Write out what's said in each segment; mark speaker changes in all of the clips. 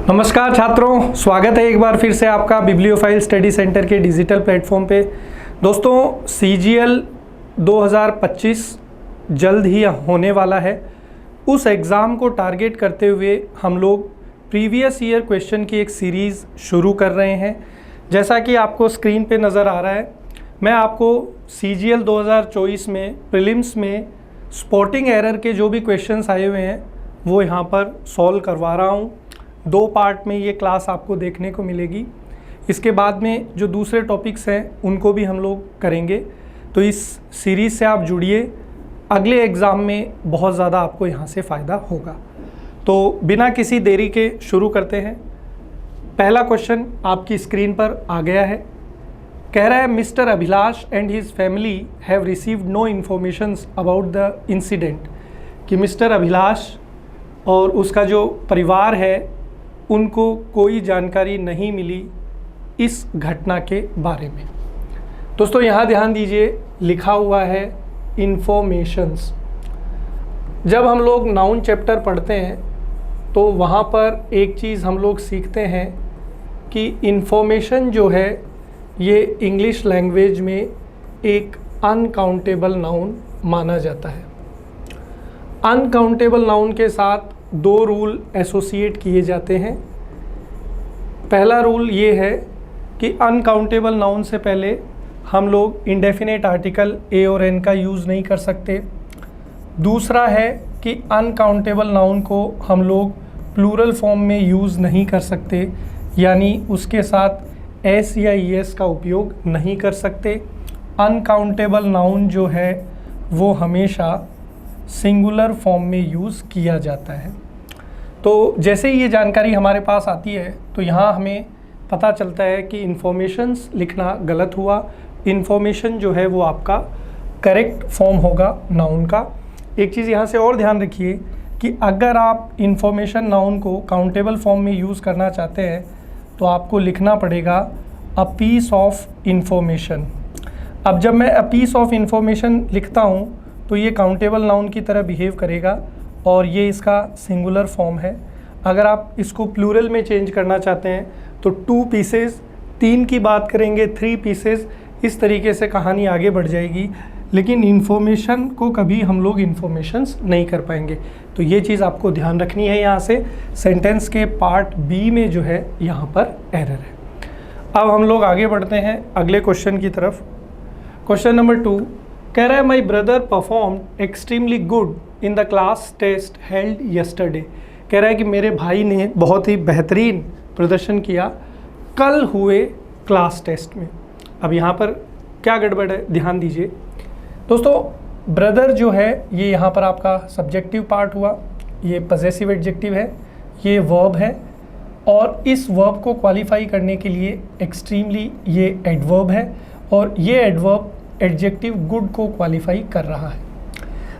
Speaker 1: नमस्कार छात्रों, स्वागत है एक बार फिर से आपका बिब्लियोफाइल स्टडी सेंटर के डिजिटल प्लेटफॉर्म पे। दोस्तों, सीजीएल 2025 जल्द ही होने वाला है। उस एग्ज़ाम को टारगेट करते हुए हम लोग प्रीवियस ईयर क्वेश्चन की एक सीरीज़ शुरू कर रहे हैं। जैसा कि आपको स्क्रीन पे नज़र आ रहा है, मैं आपको सीजीएल 2024 में प्रीलिम्स में स्पॉटिंग एरर के जो भी क्वेश्चंस आए हुए हैं वो यहाँ पर सॉल्व करवा रहा हूँ। 2 पार्ट में ये क्लास आपको देखने को मिलेगी। इसके बाद में जो दूसरे टॉपिक्स हैं उनको भी हम लोग करेंगे। तो इस सीरीज़ से आप जुड़िए, अगले एग्ज़ाम में बहुत ज़्यादा आपको यहाँ से फ़ायदा होगा। तो बिना किसी देरी के शुरू करते हैं। पहला क्वेश्चन आपकी स्क्रीन पर आ गया है। कह रहा है, mister Abhilash and his family have received no informations about the incident. कि मिस्टर अभिलाष और उसका जो परिवार है उनको कोई जानकारी नहीं मिली इस घटना के बारे में। दोस्तों, यहाँ ध्यान दीजिए, लिखा हुआ है इन्फॉर्मेशंस। जब हम लोग नाउन चैप्टर पढ़ते हैं तो वहाँ पर एक चीज़ हम लोग सीखते हैं कि इन्फॉर्मेशन जो है ये इंग्लिश लैंग्वेज में एक अनकाउंटेबल नाउन माना जाता है। अनकाउंटेबल नाउन के साथ 2 रूल एसोसिएट किए जाते हैं। पहला रूल ये है कि अनकाउंटेबल नाउन से पहले हम लोग इंडेफिनेट आर्टिकल ए और एन का यूज़ नहीं कर सकते। दूसरा है कि अनकाउंटेबल नाउन को हम लोग प्लूरल फॉर्म में यूज़ नहीं कर सकते, यानी उसके साथ एस या ईएस का उपयोग नहीं कर सकते। अनकाउंटेबल नाउन जो है वो हमेशा सिंगुलर फॉर्म में यूज़ किया जाता है। तो जैसे ही ये जानकारी हमारे पास आती है तो यहाँ हमें पता चलता है कि इन्फॉर्मेशंस लिखना गलत हुआ। इन्फॉर्मेशन जो है वो आपका करेक्ट फॉर्म होगा नाउन का। एक चीज़ यहाँ से और ध्यान रखिए कि अगर आप इन्फॉर्मेशन नाउन को काउंटेबल फॉर्म में यूज़ करना चाहते हैं तो आपको लिखना पड़ेगा अ पीस ऑफ इन्फॉर्मेशन। अब जब मैं अ पीस ऑफ इन्फॉर्मेशन लिखता हूँ तो ये काउंटेबल नाउन की तरह बिहेव करेगा और ये इसका सिंगुलर फॉर्म है। अगर आप इसको प्लूरल में चेंज करना चाहते हैं तो 2 पीसेस, 3 की बात करेंगे 3 पीसेस, इस तरीके से कहानी आगे बढ़ जाएगी। लेकिन इन्फॉर्मेशन को कभी हम लोग इन्फॉर्मेशंस नहीं कर पाएंगे। तो ये चीज़ आपको ध्यान रखनी है। यहाँ से सेंटेंस के पार्ट बी में जो है यहाँ पर एरर है। अब हम लोग आगे बढ़ते हैं अगले क्वेश्चन की तरफ। क्वेश्चन नंबर 2 कह रहा है, my brother performed extremely good in the class test held yesterday. कह रहा है कि मेरे भाई ने बहुत ही बेहतरीन प्रदर्शन किया कल हुए क्लास टेस्ट में। अब यहाँ पर क्या गड़बड़ है, ध्यान दीजिए। दोस्तों, ब्रदर जो है ये यहाँ पर आपका सब्जेक्टिव पार्ट हुआ, ये पजेसिव एडजेक्टिव है, ये वर्ब है और इस वर्ब को क्वालिफाई करने के लिए एक्सट्रीमली ये एडवर्ब है और ये एडवर्ब एडजेक्टिव गुड को क्वालिफाई कर रहा है।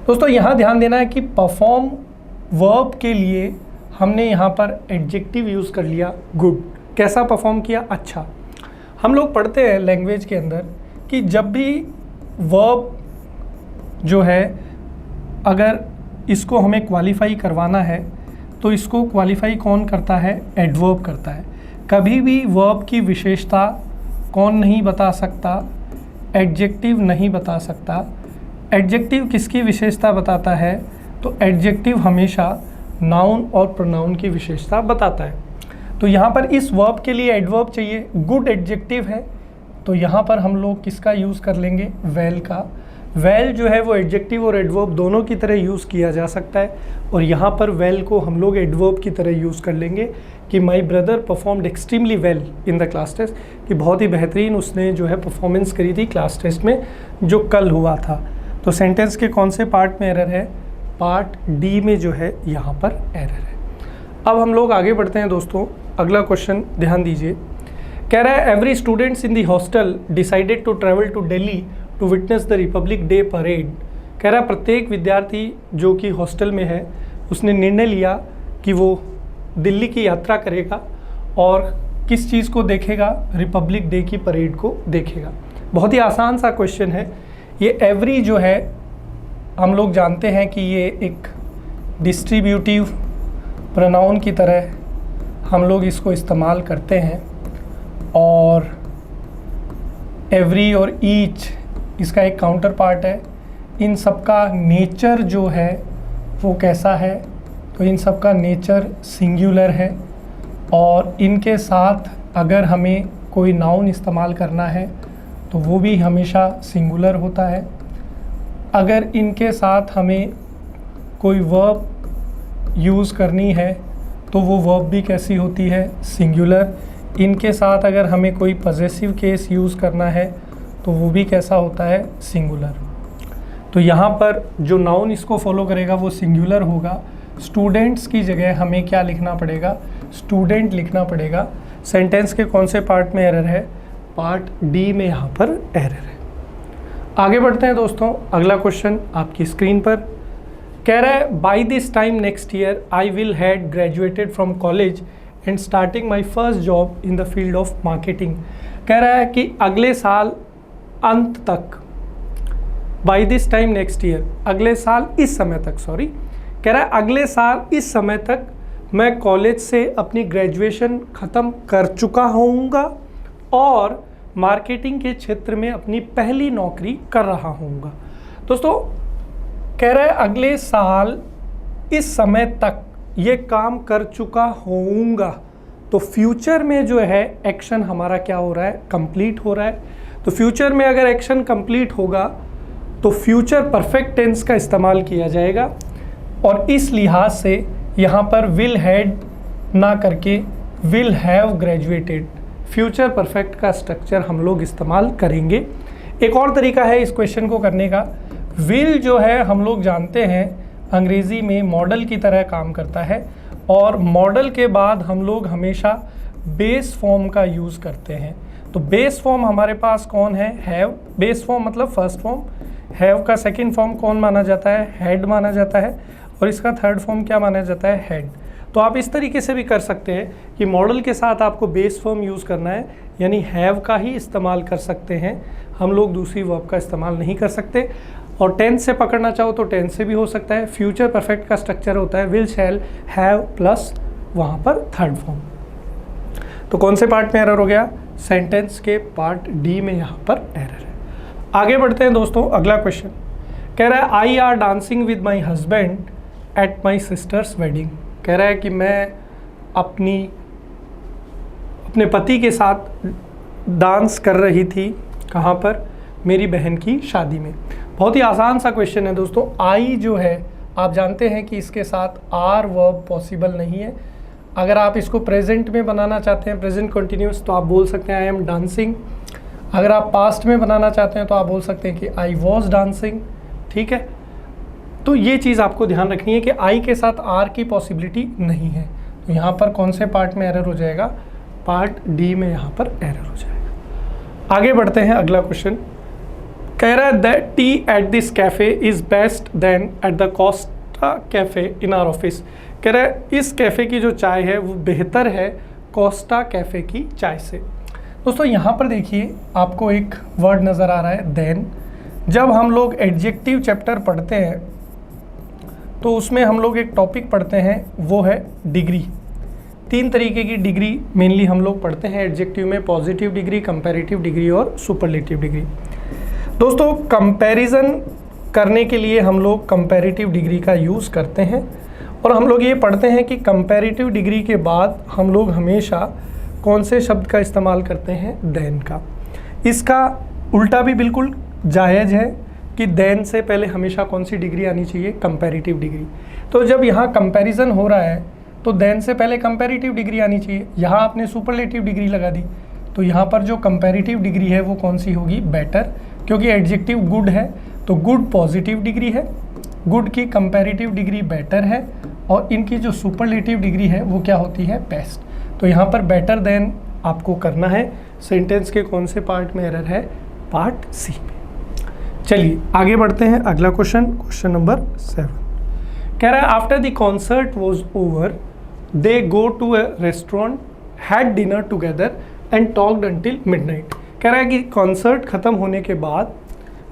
Speaker 1: दोस्तों, यहाँ ध्यान देना है कि परफॉर्म वर्ब के लिए हमने यहाँ पर एडजेक्टिव यूज़ कर लिया गुड। कैसा परफॉर्म किया? अच्छा। हम लोग पढ़ते हैं लैंग्वेज के अंदर कि जब भी वर्ब जो है अगर इसको हमें क्वालिफाई करवाना है तो इसको क्वालिफाई कौन करता है? एडवर्ब करता है। कभी भी वर्ब की विशेषता कौन नहीं बता सकता? एडजेक्टिव नहीं बता सकता। एडजेक्टिव किसकी विशेषता बताता है? तो एडजेक्टिव हमेशा नाउन और प्रोनाउन की विशेषता बताता है। तो यहाँ पर इस वर्ब के लिए एडवर्ब चाहिए, गुड एडजेक्टिव है, तो यहाँ पर हम लोग किसका यूज़ कर लेंगे? वेल का। वेल जो है वो एडजेक्टिव और एडवर्ब दोनों की तरह यूज़ किया जा सकता है और यहाँ पर वेल को हम लोग एडवर्ब की तरह यूज़ कर लेंगे कि my brother performed extremely well in the class test, कि बहुत ही बेहतरीन उसने जो है परफॉर्मेंस करी थी क्लास टेस्ट में जो कल हुआ था। तो सेंटेंस के कौन से पार्ट में एरर है? पार्ट डी में जो है यहाँ पर एरर है। अब हम लोग आगे बढ़ते हैं दोस्तों। अगला क्वेश्चन ध्यान दीजिए। कह रहा है, every students in the hostel decided to travel to Delhi to witness the Republic Day parade. कह रहा है, प्रत्येक विद्यार्थी जो कि हॉस्टल में है उसने निर्णय लिया कि वो दिल्ली की यात्रा करेगा और किस चीज़ को देखेगा? रिपब्लिक डे की परेड को देखेगा। बहुत ही आसान सा क्वेश्चन है ये। एवरी जो है हम लोग जानते हैं कि ये एक डिस्ट्रीब्यूटिव प्रोनाउन की तरह हम लोग इसको इस्तेमाल करते हैं, और एवरी और ईच इसका एक काउंटर पार्ट है। इन सब का नेचर जो है वो कैसा है, तो इन सब का नेचर सिंगुलर है, और इनके साथ अगर हमें कोई नाउन इस्तेमाल करना है तो वो भी हमेशा सिंगुलर होता है। अगर इनके साथ हमें कोई वर्ब यूज़ करनी है तो वो वर्ब भी कैसी होती है, सिंगुलर। इनके साथ अगर हमें कोई पॉजेसिव केस यूज़ करना है तो वो भी कैसा होता है, सिंगुलर। तो यहाँ पर जो नाउन इसको फॉलो करेगा वो सिंगुलर होगा। स्टूडेंट्स की जगह हमें क्या लिखना पड़ेगा, स्टूडेंट लिखना पड़ेगा। सेंटेंस के कौन से पार्ट में एरर है, पार्ट डी में यहाँ पर एरर है। आगे बढ़ते हैं दोस्तों, अगला क्वेश्चन आपकी स्क्रीन पर कह रहा है, by this time next year I will had graduated from college and starting my first job in the field of marketing. कह रहा है कि अगले साल अंत तक, by this time next year, अगले साल इस समय तक, सॉरी, कह रहा है अगले साल इस समय तक मैं कॉलेज से अपनी ग्रेजुएशन ख़त्म कर चुका होऊंगा और मार्केटिंग के क्षेत्र में अपनी पहली नौकरी कर रहा होऊंगा। दोस्तों कह रहा है अगले साल इस समय तक ये काम कर चुका होऊंगा, तो फ्यूचर में जो है एक्शन हमारा क्या हो रहा है, कंप्लीट हो रहा है। तो फ्यूचर में अगर एक्शन कंप्लीट होगा तो फ्यूचर परफेक्ट टेंस का इस्तेमाल किया जाएगा, और इस लिहाज से यहाँ पर विल हैड ना करके will have graduated, future perfect का स्ट्रक्चर हम लोग इस्तेमाल करेंगे। एक और तरीका है इस क्वेश्चन को करने का, विल जो है हम लोग जानते हैं अंग्रेज़ी में मॉडल की तरह काम करता है, और मॉडल के बाद हम लोग हमेशा बेस फॉर्म का यूज़ करते हैं। तो बेस फॉर्म हमारे पास कौन है, हैव। बेस फॉर्म मतलब फर्स्ट फॉर्म, हैव का सेकंड फॉर्म कौन माना जाता है, हैड माना जाता है, और इसका थर्ड फॉर्म क्या माना जाता है, हैड। तो आप इस तरीके से भी कर सकते हैं कि मॉडल के साथ आपको बेस फॉर्म यूज़ करना है, यानी हैव का ही इस्तेमाल कर सकते हैं, हम लोग दूसरी वर्ब का इस्तेमाल नहीं कर सकते। और टेंस से पकड़ना चाहो तो टेंस से भी हो सकता है। फ्यूचर परफेक्ट का स्ट्रक्चर होता है विल, शैल, हैव प्लस वहाँ पर थर्ड फॉर्म। तो कौन से पार्ट में एरर हो गया, सेंटेंस के पार्ट डी में यहाँ पर एरर है। आगे बढ़ते हैं दोस्तों, अगला क्वेश्चन कह रहा है I R dancing with my husband at my sisters wedding. कह रहा है कि मैं अपने पति के साथ डांस कर रही थी, कहाँ पर, मेरी बहन की शादी में। बहुत ही आसान सा क्वेश्चन है दोस्तों। आई जो है आप जानते हैं कि इसके साथ आर वर्ब पॉसिबल नहीं है। अगर आप इसको प्रेजेंट में बनाना चाहते हैं, प्रेजेंट कंटिन्यूस, तो आप बोल सकते हैं आई एम डांसिंग। अगर आप पास्ट में बनाना चाहते हैं तो आप बोल सकते हैं कि आई वॉज डांसिंग। ठीक है, तो ये चीज़ आपको ध्यान रखनी है कि आई के साथ आर की पॉसिबिलिटी नहीं है। तो यहाँ पर कौन से पार्ट में एरर हो जाएगा, पार्ट डी में यहाँ पर एरर हो जाएगा। आगे बढ़ते हैं, अगला क्वेश्चन कह रहा है that tea at this cafe is best then at the Costa cafe in our office. कह रहा है इस कैफ़े की जो चाय है वो बेहतर है कोस्टा कैफ़े की चाय से। दोस्तों यहाँ पर देखिए आपको एक वर्ड नज़र आ रहा है देन। जब हम लोग एडजेक्टिव चैप्टर पढ़ते हैं तो उसमें हम लोग एक टॉपिक पढ़ते हैं, वो है डिग्री। 3 तरीके की डिग्री मेनली हम लोग पढ़ते हैं एडजेक्टिव में, पॉजिटिव डिग्री, कंपैरेटिव डिग्री और सुपरलेटिव डिग्री। दोस्तों कंपैरिजन करने के लिए हम लोग कंपैरेटिव डिग्री का यूज़ करते हैं, और हम लोग ये पढ़ते हैं कि कंपैरेटिव डिग्री के बाद हम लोग हमेशा कौन से शब्द का इस्तेमाल करते हैं, देन का। इसका उल्टा भी बिल्कुल जायज़ है कि देन से पहले हमेशा कौन सी डिग्री आनी चाहिए, कंपैरेटिव डिग्री। तो जब यहाँ कंपैरिजन हो रहा है तो देन से पहले कंपैरेटिव डिग्री आनी चाहिए। यहाँ आपने सुपरलेटिव डिग्री लगा दी, तो यहाँ पर जो कंपैरेटिव डिग्री है वो कौन सी होगी, बेटर, क्योंकि एडजेक्टिव गुड है तो गुड पॉजिटिव डिग्री है, गुड की कंपैरेटिव डिग्री बेटर है, और इनकी जो सुपरलेटिव डिग्री है वो क्या होती है, बेस्ट। तो यहाँ पर बेटर देन आपको करना है। सेंटेंस के कौन से पार्ट में एरर है, पार्ट सी में। चलिए आगे बढ़ते हैं, अगला क्वेश्चन, क्वेश्चन नंबर 7 कह रहा है after the concert was over they go to a restaurant, had dinner together and talked until midnight. कह रहा है कि कॉन्सर्ट ख़त्म होने के बाद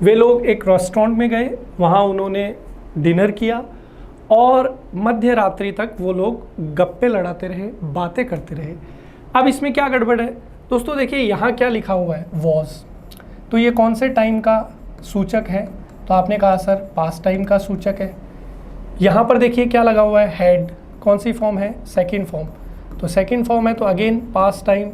Speaker 1: वे लोग एक रेस्टोरेंट में गए, वहाँ उन्होंने डिनर किया और मध्य रात्रि तक वो लोग गप्पे लड़ाते रहे, बातें करते रहे। अब इसमें क्या गड़बड़ है दोस्तों, देखिए यहाँ क्या लिखा हुआ है, वॉज, तो ये कौन से टाइम का सूचक है, तो आपने कहा सर पास्ट टाइम का सूचक है। यहाँ पर देखिए क्या लगा हुआ है, हैड, कौन सी फॉर्म है, सेकंड फॉर्म, तो सेकंड फॉर्म है तो अगेन पास्ट टाइम।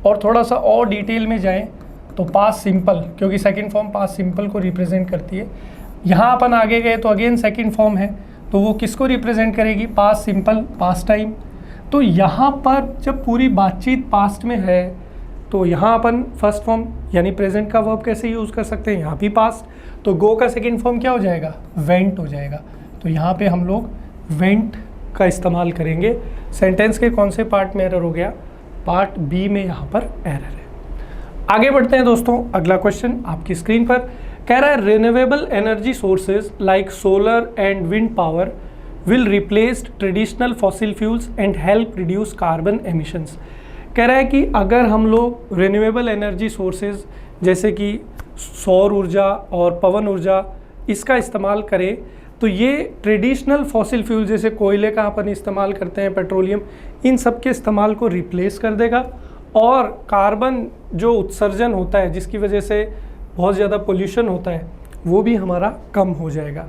Speaker 1: और थोड़ा सा और डिटेल में जाएं तो पास्ट सिंपल, क्योंकि सेकंड फॉर्म पास्ट सिंपल को रिप्रेजेंट करती है। यहाँ अपन आगे गए तो अगेन सेकंड फॉर्म है, तो वो किसको रिप्रेजेंट करेगी, पास्ट सिंपल, पास्ट टाइम। तो यहाँ पर जब पूरी बातचीत पास्ट में है तो यहाँ अपन फर्स्ट फॉर्म यानी प्रेजेंट का वर्ब कैसे यूज़ कर सकते हैं, यहाँ भी पास्ट, तो गो का सेकंड फॉर्म क्या हो जाएगा, वेंट हो जाएगा। तो यहाँ पे हम लोग वेंट का इस्तेमाल करेंगे। सेंटेंस के कौन से पार्ट में एरर हो गया, पार्ट बी में यहाँ पर एरर है। आगे बढ़ते हैं दोस्तों, अगला क्वेश्चन आपकी स्क्रीन पर कह रहा है renewable energy sources like solar and wind power will replace traditional fossil fuels and help reduce carbon emissions. कह रहा है कि अगर हम लोग रिन्यूएबल एनर्जी सोर्सेज जैसे कि सौर ऊर्जा और पवन ऊर्जा इसका इस्तेमाल करें तो ये ट्रेडिशनल फॉसिल फ्यूल जैसे कोयले का अपन इस्तेमाल करते हैं, पेट्रोलियम, इन सब के इस्तेमाल को रिप्लेस कर देगा और कार्बन जो उत्सर्जन होता है जिसकी वजह से बहुत ज़्यादा पोल्यूशन होता है वो भी हमारा कम हो जाएगा।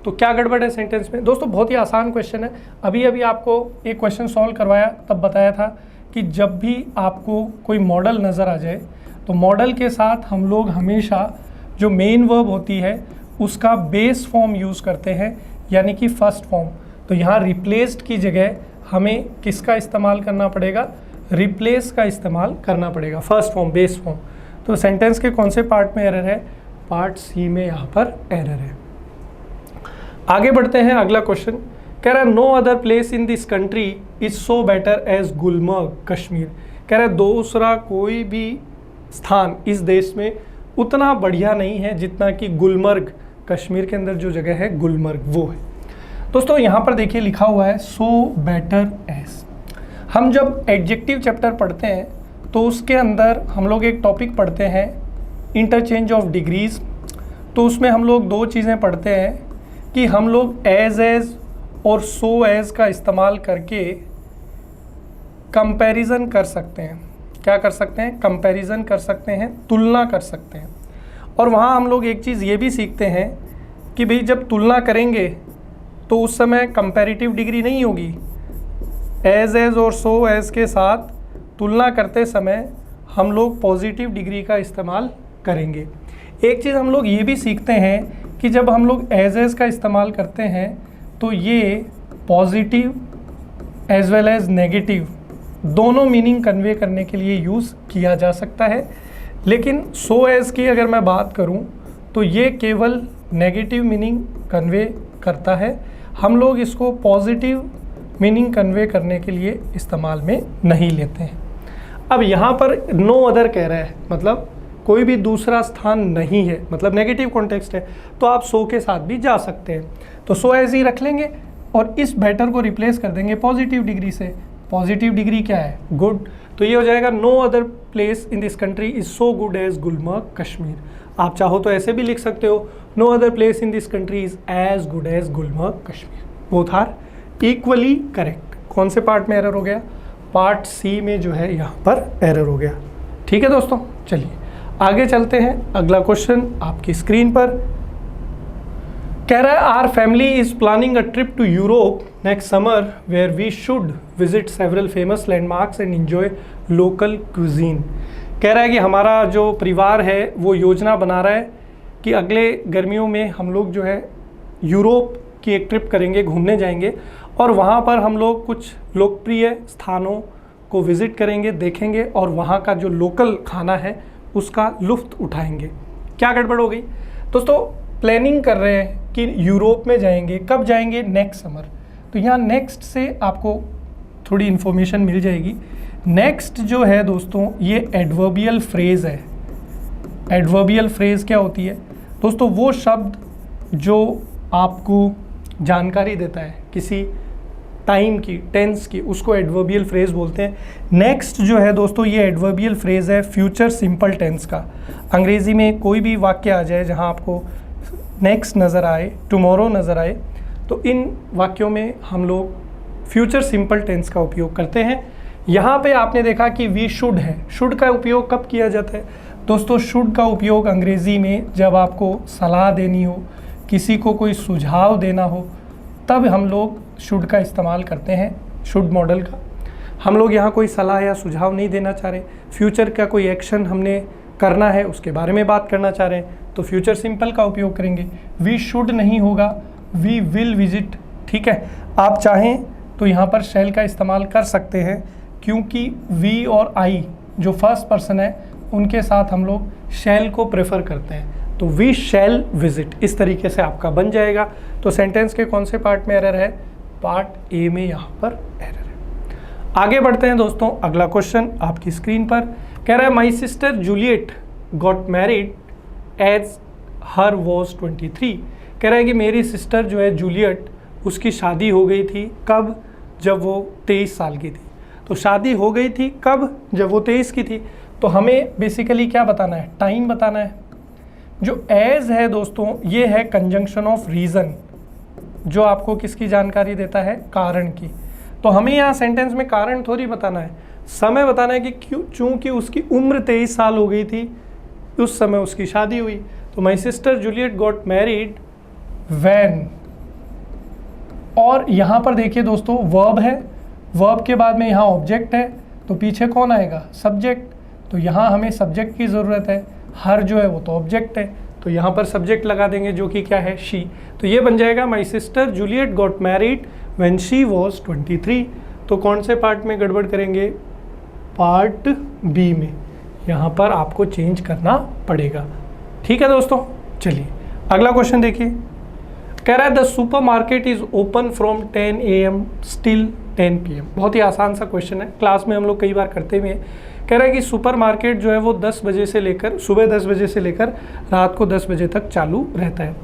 Speaker 1: तो क्या गड़बड़ है सेंटेंस में दोस्तों, बहुत ही आसान क्वेश्चन है। अभी अभी आपको एक क्वेश्चन सॉल्व करवाया तब बताया था कि जब भी आपको कोई मॉडल नज़र आ जाए तो मॉडल के साथ हम लोग हमेशा जो मेन वर्ब होती है उसका बेस फॉर्म यूज़ करते हैं, यानी कि फर्स्ट फॉर्म। तो यहाँ रिप्लेस्ड की जगह हमें किसका इस्तेमाल करना पड़ेगा, रिप्लेस का इस्तेमाल करना पड़ेगा, फर्स्ट फॉर्म, बेस फॉर्म। तो सेंटेंस के कौन से पार्ट में एरर है, पार्ट सी में यहाँ पर एरर है। आगे बढ़ते हैं, अगला क्वेश्चन कह रहा है no other place in this country is so better as Gulmarg Kashmir. कह रहा है दूसरा कोई भी स्थान इस देश में उतना बढ़िया नहीं है जितना कि गुलमर्ग, कश्मीर के अंदर जो जगह है गुलमर्ग वो है। दोस्तों यहाँ पर देखिए लिखा हुआ है सो बेटर एज। हम जब एडजेक्टिव चैप्टर पढ़ते हैं तो उसके अंदर हम लोग एक टॉपिक पढ़ते हैं इंटरचेंज ऑफ डिग्रीज। तो उसमें हम लोग दो चीज़ें पढ़ते हैं कि हम लोग एज और सो एज का इस्तेमाल करके कंपैरिजन कर सकते हैं। क्या कर सकते हैं, कंपैरिजन कर सकते हैं, तुलना कर सकते हैं। और वहाँ हम लोग एक चीज़ ये भी सीखते हैं कि भाई जब तुलना करेंगे तो उस समय कंपैरेटिव डिग्री नहीं होगी। एज और सो एज के साथ तुलना करते समय हम लोग पॉजिटिव डिग्री का इस्तेमाल करेंगे। एक चीज़ हम लोग ये भी सीखते हैं कि जब हम लोग एज का इस्तेमाल करते हैं तो ये positive as well as negative दोनों मीनिंग कन्वे करने के लिए यूज़ किया जा सकता है। लेकिन सो एज की अगर मैं बात करूं तो ये केवल नेगेटिव मीनिंग कन्वे करता है। हम लोग इसको पॉजिटिव मीनिंग कन्वे करने के लिए इस्तेमाल में नहीं लेते हैं। अब यहाँ पर नो अदर कह रहा है, मतलब कोई भी दूसरा स्थान नहीं है, मतलब नेगेटिव कॉन्टेक्स्ट है, तो आप सो के साथ भी जा सकते हैं। तो सो एज ही रख लेंगे और इस बेटर को रिप्लेस कर देंगे पॉजिटिव डिग्री से। पॉजिटिव डिग्री क्या है, गुड। तो ये हो जाएगा no other place in this country is so good as Gulmarg Kashmir. आप चाहो तो ऐसे भी लिख सकते हो, no other place in this country is as good as Gulmarg Kashmir. Both are equally correct. कौन से पार्ट में एरर हो गया, पार्ट सी में जो है यहाँ पर एरर हो गया। ठीक है दोस्तों, चलिए आगे चलते हैं। अगला क्वेश्चन आपकी स्क्रीन पर कह रहा है our family is planning a trip to Europe next summer where we should visit several famous landmarks and enjoy local cuisine. कह रहा है कि हमारा जो परिवार है वो योजना बना रहा है कि अगले गर्मियों में हम लोग जो है यूरोप की एक ट्रिप करेंगे, घूमने जाएंगे और वहाँ पर हम लोग कुछ लोकप्रिय स्थानों को विज़िट करेंगे, देखेंगे और वहाँ का जो लोकल खाना है उसका लुत्फ़ उठाएंगे। क्या गड़बड़ हो गई दोस्तों, प्लानिंग कर रहे हैं कि यूरोप में जाएंगे, कब जाएंगे, नेक्स्ट समर। तो यहाँ नेक्स्ट से आपको थोड़ी इन्फॉर्मेशन मिल जाएगी। नेक्स्ट जो है दोस्तों ये एडवर्बियल फ्रेज़ है। एडवर्बियल फ्रेज़ क्या होती है दोस्तों, वो शब्द जो आपको जानकारी देता है किसी टाइम की, टेंस की, उसको एडवर्बियल फ्रेज़ बोलते हैं। नेक्स्ट जो है दोस्तों ये एडवर्बियल फ्रेज़ है फ्यूचर सिंपल टेंस का। अंग्रेज़ी में कोई भी वाक्य आ जाए जहाँ आपको नेक्स्ट नज़र आए, टुमारो नज़र आए, तो इन वाक्यों में हम लोग फ्यूचर सिंपल टेंस का उपयोग करते हैं। यहाँ पे आपने देखा कि वी शुड है, शुड का उपयोग कब किया जाता है दोस्तों? शुड का उपयोग अंग्रेज़ी में जब आपको सलाह देनी हो, किसी को कोई सुझाव देना हो, तब हम लोग शुड का इस्तेमाल करते हैं, शुड मॉडल का। हम लोग यहाँ कोई सलाह या सुझाव नहीं देना चाह रहे, फ्यूचर का कोई एक्शन हमने करना है उसके बारे में बात करना चाह रहे हैं, तो फ्यूचर सिंपल का उपयोग करेंगे। वी शुड नहीं होगा, वी विल विजिट, ठीक है। आप चाहें तो यहाँ पर शैल का इस्तेमाल कर सकते हैं, क्योंकि वी और आई जो फर्स्ट पर्सन है उनके साथ हम लोग शैल को प्रेफर करते हैं, तो वी शैल विजिट इस तरीके से आपका बन जाएगा। तो सेंटेंस के कौन से पार्ट में एरर है? पार्ट ए में यहाँ पर एरर है। आगे बढ़ते हैं दोस्तों, अगला क्वेश्चन आपकी स्क्रीन पर कह रहा है my sister Juliet got married as her was 23। कह रहा है कि मेरी सिस्टर जो है जूलियट, उसकी शादी हो गई थी कब? जब वो 23 साल की थी। तो शादी हो गई थी कब? जब वो 23 की थी। तो हमें बेसिकली क्या बताना है? टाइम बताना है। जो एज है दोस्तों, ये है कंजंक्शन ऑफ रीज़न, जो आपको किसकी जानकारी देता है? कारण की। तो हमें यहाँ सेंटेंस में कारण थोड़ी बताना है, समय बताना है कि क्यों, चूँकि उसकी उम्र 23 साल हो गई थी, उस समय उसकी शादी हुई। तो माई sister Juliet got married when, और यहाँ पर देखिए दोस्तों वर्ब है, वर्ब के बाद में यहाँ ऑब्जेक्ट है, तो पीछे कौन आएगा? सब्जेक्ट। तो यहाँ हमें सब्जेक्ट की ज़रूरत है, हर जो है वो तो ऑब्जेक्ट है, तो यहाँ पर सब्जेक्ट लगा देंगे जो कि क्या है? शी। तो ये बन जाएगा माई sister Juliet got married when she was 23। तो कौन से पार्ट में गड़बड़ करेंगे? पार्ट बी में, यहाँ पर आपको चेंज करना पड़ेगा। ठीक है दोस्तों, चलिए अगला क्वेश्चन देखिए। कह रहा है the supermarket is open from 10 AM still 10 PM। बहुत ही आसान सा क्वेश्चन है, क्लास में हम लोग कई बार करते हुए हैं। कह रहा है कि सुपर मार्केट जो है वो 10 बजे से लेकर, सुबह 10 बजे से लेकर रात को 10 बजे तक चालू रहता है।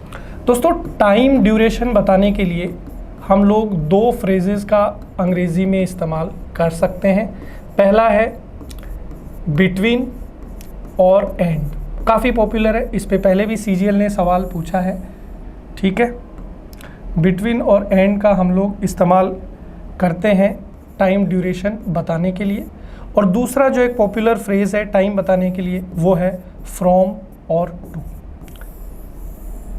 Speaker 1: दोस्तों टाइम ड्यूरेशन बताने के लिए हम लोग दो फ्रेजेस का अंग्रेज़ी में इस्तेमाल कर सकते हैं। पहला है बिटवीन और एंड, काफ़ी पॉपुलर है, इस पे पहले भी CGL ने सवाल पूछा है। ठीक है, बिटवीन और एंड का हम लोग इस्तेमाल करते हैं टाइम ड्यूरेशन बताने के लिए। और दूसरा जो एक पॉपुलर फ्रेज़ है टाइम बताने के लिए वो है फ्रॉम और टू।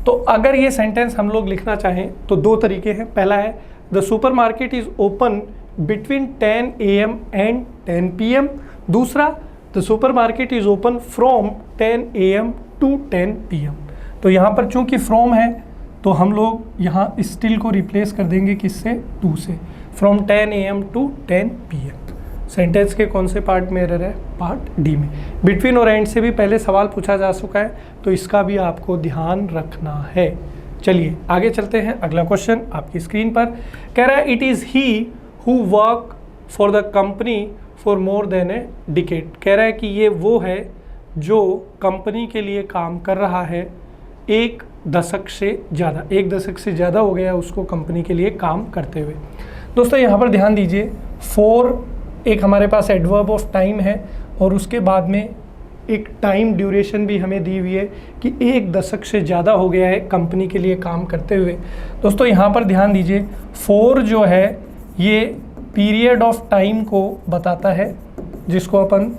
Speaker 1: तो अगर ये सेंटेंस हम लोग लिखना चाहें तो दो तरीके हैं। पहला है the supermarket is open between 10 AM and 10 PM। दूसरा the supermarket is open from 10 AM to 10 PM। तो यहाँ पर चूँकि फ्रॉम है तो हम लोग यहाँ स्टिल को रिप्लेस कर देंगे किससे? टू से, from 10 AM to 10 PM। Sentence के कौन से पार्ट में एरर है? पार्ट डी में। बिटवीन और एंड से भी पहले सवाल पूछा जा चुका है, तो इसका भी आपको ध्यान रखना है। चलिए आगे चलते हैं, अगला क्वेश्चन आपकी स्क्रीन पर कह रहा है it is he who work for the company for more then a decade. कह रहा है कि ये वो है जो कंपनी के लिए काम कर रहा है एक दशक से ज़्यादा, एक दशक से ज़्यादा हो गया उसको कंपनी के लिए काम करते हुए। दोस्तों यहाँ पर ध्यान दीजिए, फॉर एक हमारे पास एडवर्ब ऑफ टाइम है और उसके बाद में एक टाइम ड्यूरेशन भी हमें दी हुई है कि एक दशक से ज़्यादा हो गया है कंपनी के लिए काम करते हुए। दोस्तों यहाँ पर ध्यान दीजिए, फॉर जो है ये पीरियड ऑफ टाइम को बताता है जिसको अपन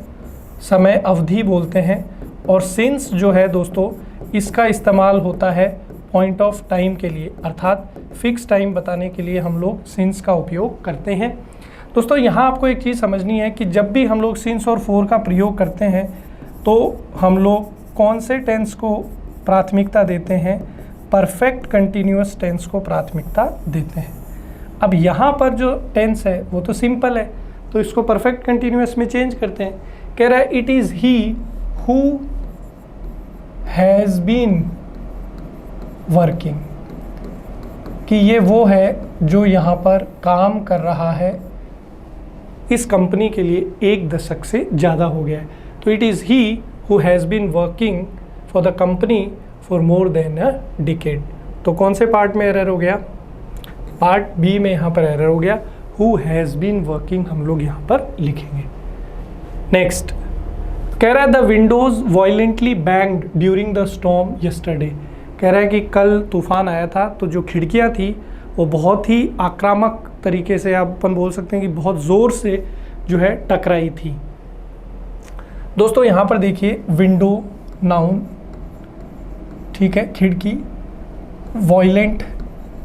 Speaker 1: समय अवधि बोलते हैं, और सिंस जो है दोस्तों इसका इस्तेमाल होता है पॉइंट ऑफ टाइम के लिए, अर्थात फिक्स टाइम बताने के लिए हम लोग सिंस का उपयोग करते हैं। दोस्तों यहाँ आपको एक चीज़ समझनी है कि जब भी हम लोग सिंस और फॉर का प्रयोग करते हैं तो हम लोग कौन से टेंस को प्राथमिकता देते हैं? परफेक्ट कंटिन्यूअस टेंस को प्राथमिकता देते हैं। अब यहाँ पर जो टेंस है वो तो सिंपल है, तो इसको परफेक्ट कंटिन्यूअस में चेंज करते हैं। कह रहा है it is he who has been working, कि ये वो है जो यहाँ पर काम कर रहा है इस कंपनी के लिए एक दशक से ज़्यादा हो गया है। तो it is he who has been working for the company for more than a decade. तो कौन से पार्ट में एरर हो गया? पार्ट बी में यहाँ पर एरर हो गया, हु हैज़ बीन वर्किंग हम लोग यहाँ पर लिखेंगे। नेक्स्ट कह रहा है the Windows violently banged during the storm yesterday. कह रहा है कि कल तूफान आया था तो जो खिड़कियाँ थी वो बहुत ही आक्रामक तरीके से, आप अपन बोल सकते हैं कि बहुत ज़ोर से जो है टकराई थी। दोस्तों यहाँ पर देखिए विंडो नाउन, ठीक है, खिड़की, वॉयलेंट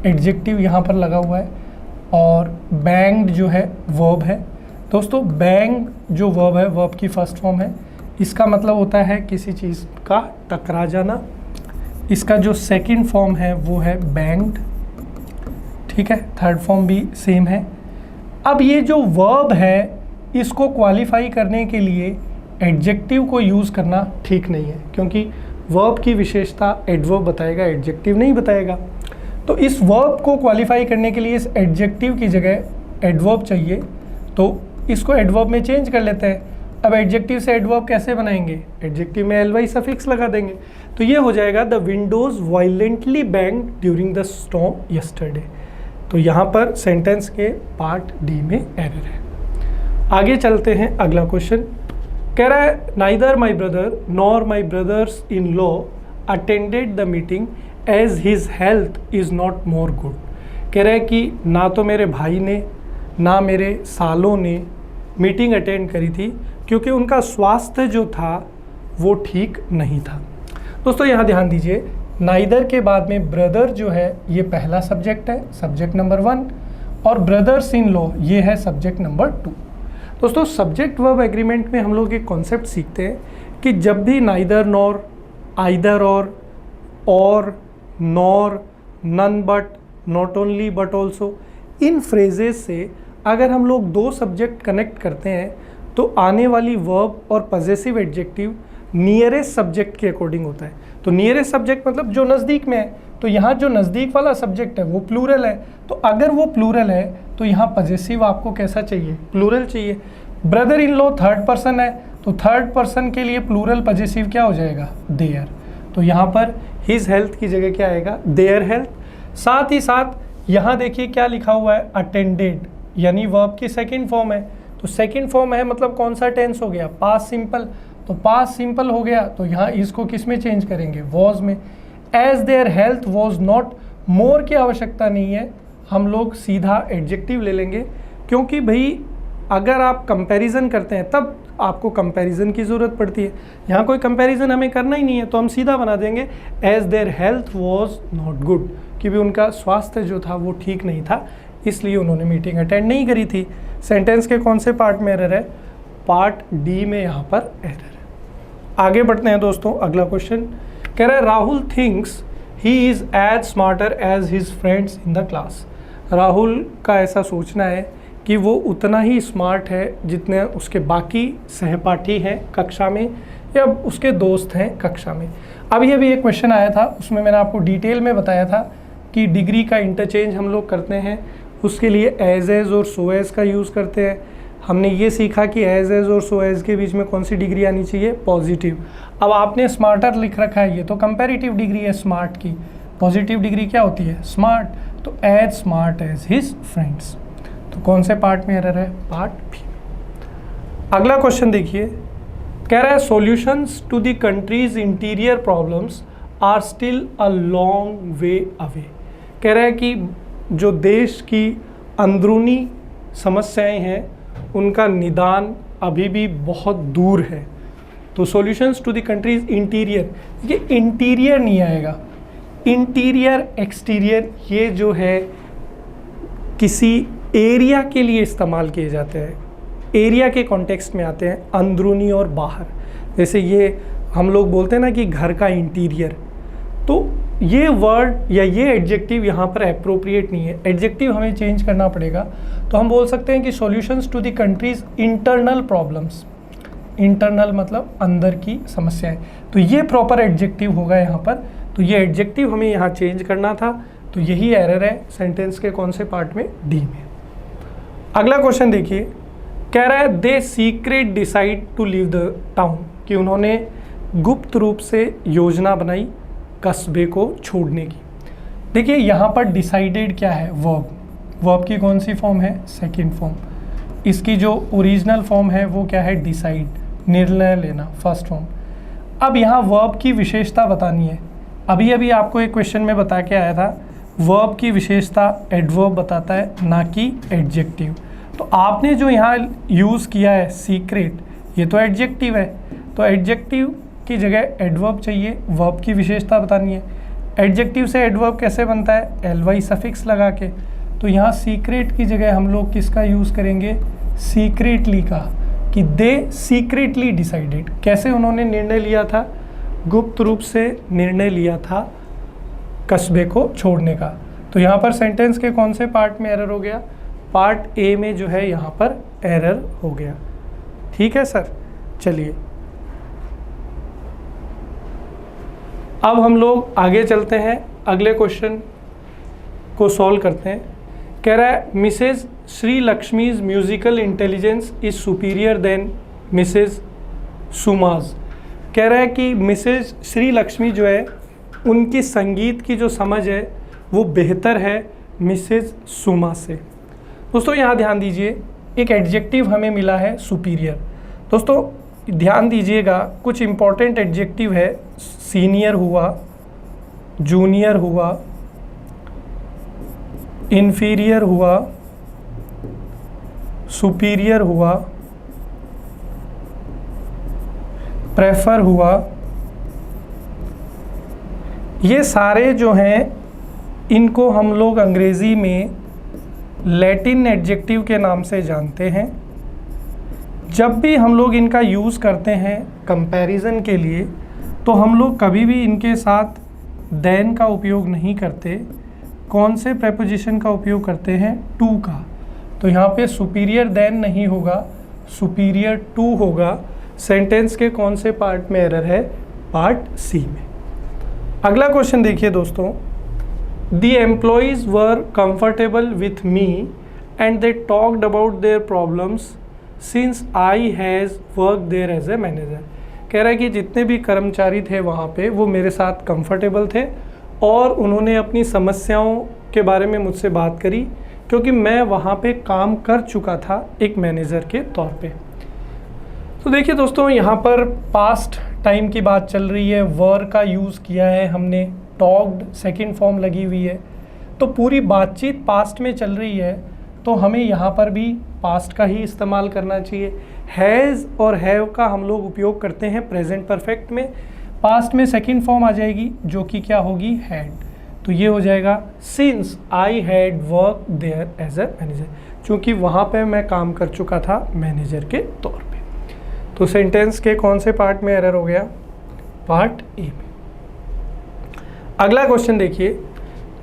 Speaker 1: एडजेक्टिव यहाँ पर लगा हुआ है, और बैंग्ड जो है वर्ब है। दोस्तों बैंग जो वर्ब है, वर्ब की फर्स्ट फॉर्म है, इसका मतलब होता है किसी चीज़ का टकरा जाना। इसका जो सेकंड फॉर्म है वो है बैंग्ड, ठीक है, थर्ड फॉर्म भी सेम है। अब ये जो वर्ब है इसको क्वालिफाई करने के लिए एडजेक्टिव को यूज़ करना ठीक नहीं है, क्योंकि वर्ब की विशेषता एडवर्ब बताएगा, एडजेक्टिव नहीं बताएगा। तो इस वर्ब को क्वालिफाई करने के लिए इस एडजेक्टिव की जगह एडवर्ब चाहिए, तो इसको एडवर्ब में चेंज कर लेते हैं। अब एडजेक्टिव से एडवर्ब कैसे बनाएंगे? एडजेक्टिव में एल सफिक्स लगा देंगे, तो ये हो जाएगा the Windows violently banged during the storm yesterday. तो यहाँ पर सेंटेंस के पार्ट डी में एरर है। आगे चलते हैं, अगला क्वेश्चन कह रहा है neither my brother nor my brothers in law attended the meeting as his health is not more good. कह रहा है कि ना तो मेरे भाई ने ना मेरे सालों ने मीटिंग अटेंड करी थी क्योंकि उनका स्वास्थ्य जो था वो ठीक नहीं था। दोस्तों यहाँ ध्यान दीजिए, नाइदर के बाद में ब्रदर जो है ये पहला सब्जेक्ट है, सब्जेक्ट नंबर 1, और ब्रदर्स इन लॉ ये है सब्जेक्ट नंबर 2। दोस्तों सब्जेक्ट वर्ब एग्रीमेंट में हम लोग एक कॉन्सेप्ट सीखते हैं कि जब भी नाइदर नॉर, आइदर और nor, none but, not only but also, इन फ्रेजेस से अगर हम लोग दो सब्जेक्ट कनेक्ट करते हैं तो आने वाली वर्ब और पजेसिव एडजेक्टिव नियरेस्ट सब्जेक्ट के अकॉर्डिंग होता है। तो नियरेस्ट सब्जेक्ट मतलब जो नज़दीक में है, तो यहाँ जो नज़दीक वाला सब्जेक्ट है वो प्लूरल है, तो अगर वो प्लूरल है तो यहाँ पजेसिव आपको कैसा चाहिए? प्लूरल चाहिए। Brother in law third person है, तो थर्ड पर्सन के लिए प्लूरल पजेसिव क्या हो जाएगा? देयर। तो यहाँ पर हिज हेल्थ की जगह क्या आएगा? Their health. साथ ही साथ यहाँ देखिए क्या लिखा हुआ है? अटेंडेड, यानी वर्ब की सेकंड फॉर्म है। तो सेकंड फॉर्म है मतलब कौन सा टेंस हो गया? Past simple. तो पास्ट सिंपल हो गया, तो यहाँ इसको किस में चेंज करेंगे? वॉज में। As their health was not, more की आवश्यकता नहीं है, हम लोग सीधा एडजेक्टिव ले लेंगे, क्योंकि भाई अगर आप कंपैरिजन करते हैं तब आपको कंपैरिजन की ज़रूरत पड़ती है। यहाँ कोई कंपैरिजन हमें करना ही नहीं है, तो हम सीधा बना देंगे as their health was not good, कि भी उनका स्वास्थ्य जो था वो ठीक नहीं था, इसलिए उन्होंने मीटिंग अटेंड नहीं करी थी। सेंटेंस के कौन से पार्ट में एरर है? पार्ट डी में यहाँ पर एरर है। आगे बढ़ते हैं दोस्तों, अगला क्वेश्चन कह रहा है Rahul thinks he is as smarter as his friends in the class. Rahul का ऐसा सोचना है कि वो उतना ही स्मार्ट है जितने उसके बाकी सहपाठी हैं कक्षा में या उसके दोस्त हैं कक्षा में। अभी एक क्वेश्चन आया था, उसमें मैंने आपको डिटेल में बताया था कि डिग्री का इंटरचेंज हम लोग करते हैं, उसके लिए एज और सो एज का यूज़ करते हैं। हमने ये सीखा कि एज और सो एज के बीच में कौन सी डिग्री आनी चाहिए? पॉजिटिव। अब आपने स्मार्टर लिख रखा है, ये तो कंपैरेटिव डिग्री है स्मार्ट की, पॉजिटिव डिग्री क्या होती है? स्मार्ट। तो as smart as his friends. तो कौन से पार्ट में एरर है? Part B. अगला क्वेश्चन देखिए, कह रहा है solutions to the country's interior problems are still a long way away. कह रहा है कि जो देश की अंदरूनी समस्याएं हैं उनका निदान अभी भी बहुत दूर है। तो solutions to the country's interior, ये इंटीरियर नहीं आएगा, इंटीरियर एक्सटीरियर ये जो है किसी एरिया के लिए इस्तेमाल किए जाते हैं, एरिया के कॉन्टेक्स्ट में आते हैं, अंदरूनी और बाहर। जैसे ये हम लोग बोलते हैं ना कि घर का इंटीरियर, तो ये वर्ड या ये एडजेक्टिव यहाँ पर एप्रोप्रिएट नहीं है, एडजेक्टिव हमें चेंज करना पड़ेगा। तो हम बोल सकते हैं कि solutions to the country's internal problems, internal मतलब अंदर की समस्याएं, तो ये प्रॉपर एडजेक्टिव होगा यहाँ पर। तो ये एडजेक्टिव हमें यहाँ चेंज करना था, तो यही एरर है सेंटेंस के कौन से पार्ट में? डी में। अगला क्वेश्चन देखिए, कह रहा है they secret decide to leave the town, कि उन्होंने गुप्त रूप से योजना बनाई कस्बे को छोड़ने की। देखिए यहाँ पर डिसाइडेड क्या है? वर्ब। वर्ब की कौन सी फॉर्म है? Second form. इसकी जो ओरिजिनल फॉर्म है वो क्या है? डिसाइड, निर्णय लेना, फर्स्ट फॉर्म। अब यहाँ वर्ब की विशेषता बतानी है। अभी आपको एक क्वेश्चन में बता के आया था, वर्ब की विशेषता एडवर्ब बताता है, ना कि एडजेक्टिव। तो आपने जो यहाँ यूज़ किया है सीक्रेट, ये तो एडजेक्टिव है, तो एडजेक्टिव की जगह एडवर्ब चाहिए, वर्ब की विशेषता बतानी है। एडजेक्टिव से एडवर्ब कैसे बनता है? एल सफिक्स लगा के। तो यहाँ सीक्रेट की जगह हम लोग किसका यूज़ करेंगे? सीक्रेटली का, कि दे सीक्रेटली डिसाइडेड। कैसे उन्होंने निर्णय लिया था? गुप्त रूप से निर्णय लिया था कस्बे को छोड़ने का। तो यहाँ पर सेंटेंस के कौन से पार्ट में एरर हो गया? पार्ट ए में जो है यहाँ पर एरर हो गया। ठीक है सर, चलिए अब हम लोग आगे चलते हैं, अगले क्वेश्चन को सॉल्व करते हैं। कह रहा है Mrs Shri Lakshmi's musical intelligence is superior than Mrs Suma's. कह रहा है कि मिसेज श्री लक्ष्मी जो है उनकी संगीत की जो समझ है वो बेहतर है मिसेज सुमा से। दोस्तों यहाँ ध्यान दीजिए, एक एडजेक्टिव हमें मिला है सुपीरियर। दोस्तों ध्यान दीजिएगा, कुछ इंपॉर्टेंट एडजेक्टिव है, सीनियर हुआ, जूनियर हुआ, इन्फीरियर हुआ, सुपीरियर हुआ, प्रेफर हुआ। ये सारे जो हैं इनको हम लोग अंग्रेज़ी में लैटिन एडजेक्टिव के नाम से जानते हैं। जब भी हम लोग इनका यूज़ करते हैं कंपैरिजन के लिए, तो हम लोग कभी भी इनके साथ देन का उपयोग नहीं करते। कौन से प्रेपोजिशन का उपयोग करते हैं? टू का। तो यहाँ पे सुपीरियर देन नहीं होगा, सुपीरियर टू होगा। सेंटेंस के कौन से पार्ट में एरर है? पार्ट सी में। अगला क्वेश्चन देखिए दोस्तों, the employees were comfortable with me and they talked about their problems since I has work there as a manager. कह रहा है कि जितने भी कर्मचारी थे वहाँ पे वो मेरे साथ कंफर्टेबल थे और उन्होंने अपनी समस्याओं के बारे में मुझसे बात करी, क्योंकि मैं वहाँ पे काम कर चुका था एक मैनेजर के तौर पे। तो देखिए दोस्तों, यहाँ पर पास्ट टाइम की बात चल रही है, वर का यूज़ किया है हमने, टॉक्ड सेकंड फॉर्म लगी हुई है, तो पूरी बातचीत पास्ट में चल रही है, तो हमें यहाँ पर भी पास्ट का ही इस्तेमाल करना चाहिए। हैज़ और हैव का हम लोग उपयोग करते हैं प्रेजेंट परफेक्ट में, पास्ट में सेकंड फॉर्म आ जाएगी जो कि क्या होगी? हैड। तो ये हो जाएगा since I had work there as a manager, क्योंकि वहाँ पे मैं काम कर चुका था मैनेजर के तौर पे। तो सेंटेंस के कौन से पार्ट में एरर हो गया? पार्ट ए में। अगला क्वेश्चन देखिए,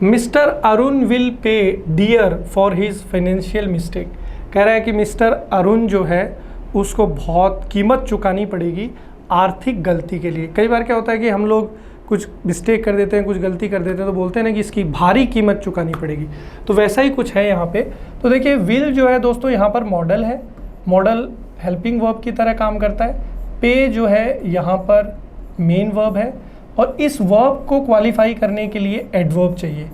Speaker 1: mister Arun will pay dear for his financial mistake. कह रहा है कि मिस्टर अरुण जो है उसको बहुत कीमत चुकानी पड़ेगी आर्थिक गलती के लिए। कई बार क्या होता है कि हम लोग कुछ मिस्टेक कर देते हैं, कुछ गलती कर देते हैं, तो बोलते हैं ना कि इसकी भारी कीमत चुकानी पड़ेगी। तो वैसा ही कुछ है यहाँ पे। तो देखिए विल जो है दोस्तों यहाँ पर मॉडल है, मॉडल हेल्पिंग वर्ब की तरह काम करता है। पे जो है यहाँ पर मेन वर्ब है और इस वर्ब को क्वालिफाई करने के लिए एडवर्ब चाहिए।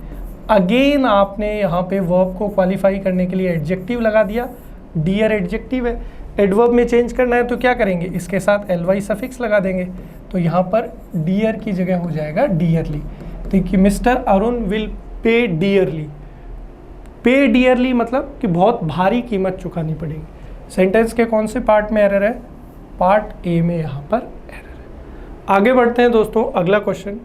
Speaker 1: अगेन आपने यहाँ पे वर्ब को क्वालिफाई करने के लिए एडजेक्टिव लगा दिया, डियर एडजेक्टिव है। एडवर्ब में चेंज करना है तो क्या करेंगे? इसके साथ एल सफिक्स लगा देंगे। तो यहाँ पर डियर की जगह हो जाएगा डियरली। देखिए मिस्टर अरुण विल पे डियरली। पे डियरली मतलब कि बहुत भारी कीमत चुकानी पड़ेगी। सेंटेंस के कौन से पार्ट में एरर है? पार्ट ए में यहाँ पर एरर है। आगे बढ़ते हैं दोस्तों, अगला क्वेश्चन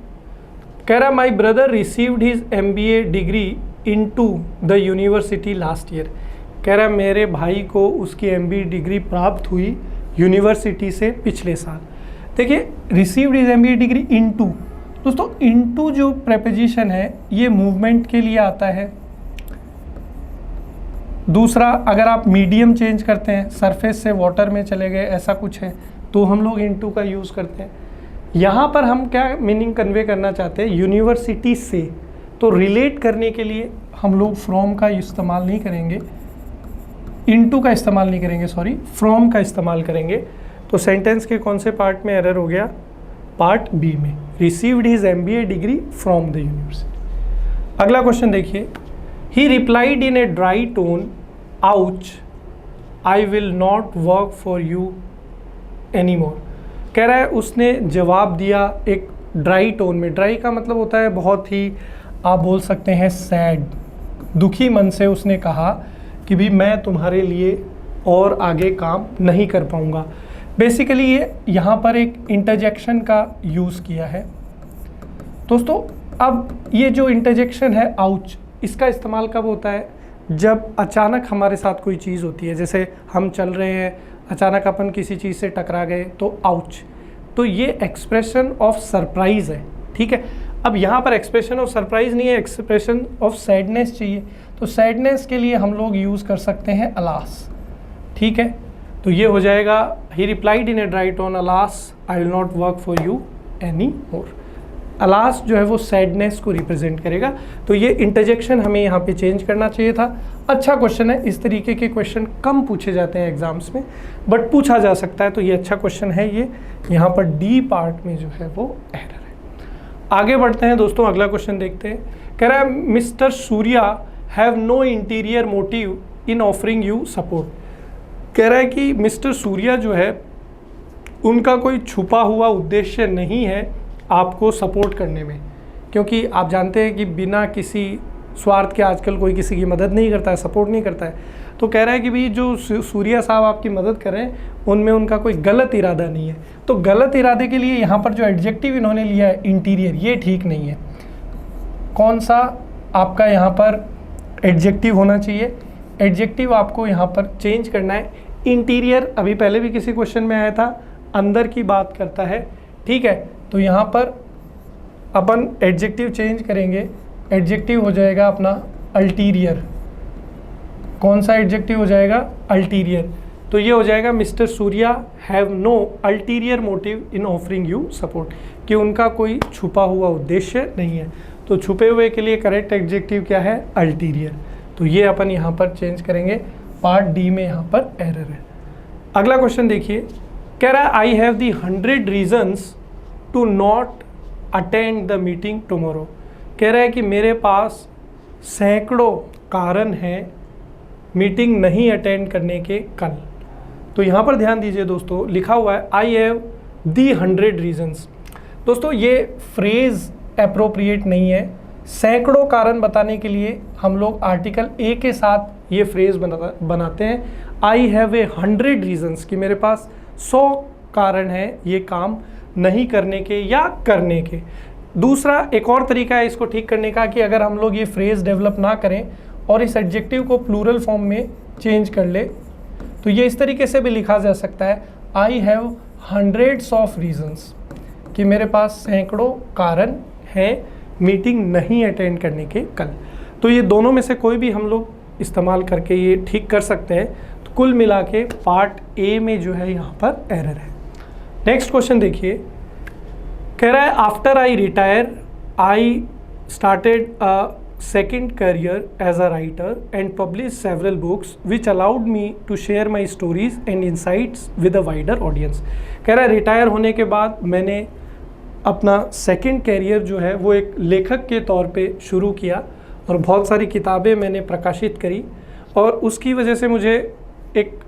Speaker 1: कह रहा my brother received his MBA degree into the university last year. कह रहा मेरे भाई को उसकी MBA डिग्री प्राप्त हुई यूनिवर्सिटी से पिछले साल। देखिए received his MBA degree into, दोस्तों इनटू जो प्रेपोजिशन है ये मूवमेंट के लिए आता है। दूसरा, अगर आप मीडियम चेंज करते हैं, सरफेस से वाटर में चले गए, ऐसा कुछ है, तो हम लोग इनटू का यूज़ करते हैं। यहाँ पर हम क्या मीनिंग कन्वे करना चाहते हैं? यूनिवर्सिटी से, तो रिलेट करने के लिए हम लोग फ्रॉम का इस्तेमाल नहीं करेंगे, इनटू का इस्तेमाल नहीं करेंगे, सॉरी फ्रॉम का इस्तेमाल करेंगे। तो सेंटेंस के कौन से पार्ट में एरर हो गया? पार्ट बी में, received his MBA degree from the university. अगला क्वेश्चन देखिए, ही replied in a dry tone, ouch I will not work for you any more. कह रहा है उसने जवाब दिया एक ड्राई टोन में। ड्राई का मतलब होता है बहुत ही आप बोल सकते हैं सैड, दुखी मन से उसने कहा कि भी मैं तुम्हारे लिए और आगे काम नहीं कर पाऊंगा। बेसिकली ये यहाँ पर एक इंटरजेक्शन का यूज़ किया है। दोस्तों अब ये जो इंटरजेक्शन है आउच, इसका इस्तेमाल कब होता है? जब अचानक हमारे साथ कोई चीज़ होती है, जैसे हम चल रहे हैं, अचानक अपन किसी चीज़ से टकरा गए तो आउच। तो ये एक्सप्रेशन ऑफ सरप्राइज़ है, ठीक है। अब यहाँ पर एक्सप्रेशन ऑफ सरप्राइज़ नहीं है, एक्सप्रेशन ऑफ सैडनेस चाहिए। तो सैडनेस के लिए हम लोग यूज़ कर सकते हैं अलास, ठीक है। तो ये हो जाएगा ही replied in a dry tone alas I will not work for you any more. Alas जो है वो सैडनेस को रिप्रेजेंट करेगा। तो ये इंटरजेक्शन हमें यहाँ पे चेंज करना चाहिए था। अच्छा क्वेश्चन है, इस तरीके के क्वेश्चन कम पूछे जाते हैं एग्जाम्स में, बट पूछा जा सकता है, तो ये अच्छा क्वेश्चन है। ये यहाँ पर डी पार्ट में जो है वो एरर है। आगे बढ़ते हैं दोस्तों, अगला क्वेश्चन देखते हैं। कह रहा है mister Surya have no interior motive in offering you support. कह रहा है कि मिस्टर सूर्या जो है उनका कोई छुपा हुआ उद्देश्य नहीं है आपको सपोर्ट करने में, क्योंकि आप जानते हैं कि बिना किसी स्वार्थ के आजकल कोई किसी की मदद नहीं करता है, सपोर्ट नहीं करता है। तो कह रहा है कि भाई जो सूर्या साहब आपकी मदद कर रहे हैं उनमें उनका कोई गलत इरादा नहीं है। तो गलत इरादे के लिए यहाँ पर जो एडजेक्टिव इन्होंने लिया है इंटीरियर, ये ठीक नहीं है। कौन सा आपका यहाँ पर एडजेक्टिव होना चाहिए? एडजेक्टिव आपको यहाँ पर चेंज करना है। इंटीरियर अभी पहले भी किसी क्वेश्चन में आया था, अंदर की बात करता है, ठीक है। तो यहाँ पर अपन एडजेक्टिव चेंज करेंगे, एडजेक्टिव हो जाएगा अपना अल्टीरियर। कौन सा एडजेक्टिव हो जाएगा? अल्टीरियर। तो ये हो जाएगा mister Surya have no ulterior motive in offering you support, कि उनका कोई छुपा हुआ उद्देश्य नहीं है। तो छुपे हुए के लिए करेक्ट एडजेक्टिव क्या है? अल्टीरियर। तो ये अपन यहाँ पर चेंज करेंगे, पार्ट डी में यहाँ पर एरर है। अगला क्वेश्चन देखिए, कह रहा है I have the 100 reasons to not attend the meeting tomorrow. कह रहा है कि मेरे पास सैकड़ों कारण हैं मीटिंग नहीं अटेंड करने के कल। तो यहाँ पर ध्यान दीजिए दोस्तों, लिखा हुआ है आई हैव दी 100 रीजन्स। दोस्तों ये फ्रेज एप्रोप्रिएट नहीं है। सैकड़ों कारण बताने के लिए हम लोग आर्टिकल ए के साथ ये फ्रेज बनाते हैं, आई हैव ए 100 रीजन्स, कि मेरे पास 100 कारण हैं ये काम नहीं करने के या करने के। दूसरा एक और तरीका है इसको ठीक करने का, कि अगर हम लोग ये फ्रेज डेवलप ना करें और इस एडजेक्टिव को प्लूरल फॉर्म में चेंज कर ले, तो ये इस तरीके से भी लिखा जा सकता है I have hundreds of reasons, कि मेरे पास सैकड़ों कारण हैं मीटिंग नहीं अटेंड करने के कल। तो ये दोनों में से कोई भी हम लोग इस्तेमाल करके ये ठीक कर सकते हैं। तो कुल मिला के पार्ट ए में जो है यहाँ पर एरर है। नेक्स्ट क्वेश्चन देखिए, कह रहा है after I retire I started a second career as a writer and publish several books which allowed me to share my stories and insights with a wider audience. कह रहा है retire होने के बाद मैंने अपना सेकेंड कैरियर जो है वो एक लेखक के तौर पे शुरू किया और बहुत सारी किताबें मैंने प्रकाशित करी, और उसकी वजह से मुझे एक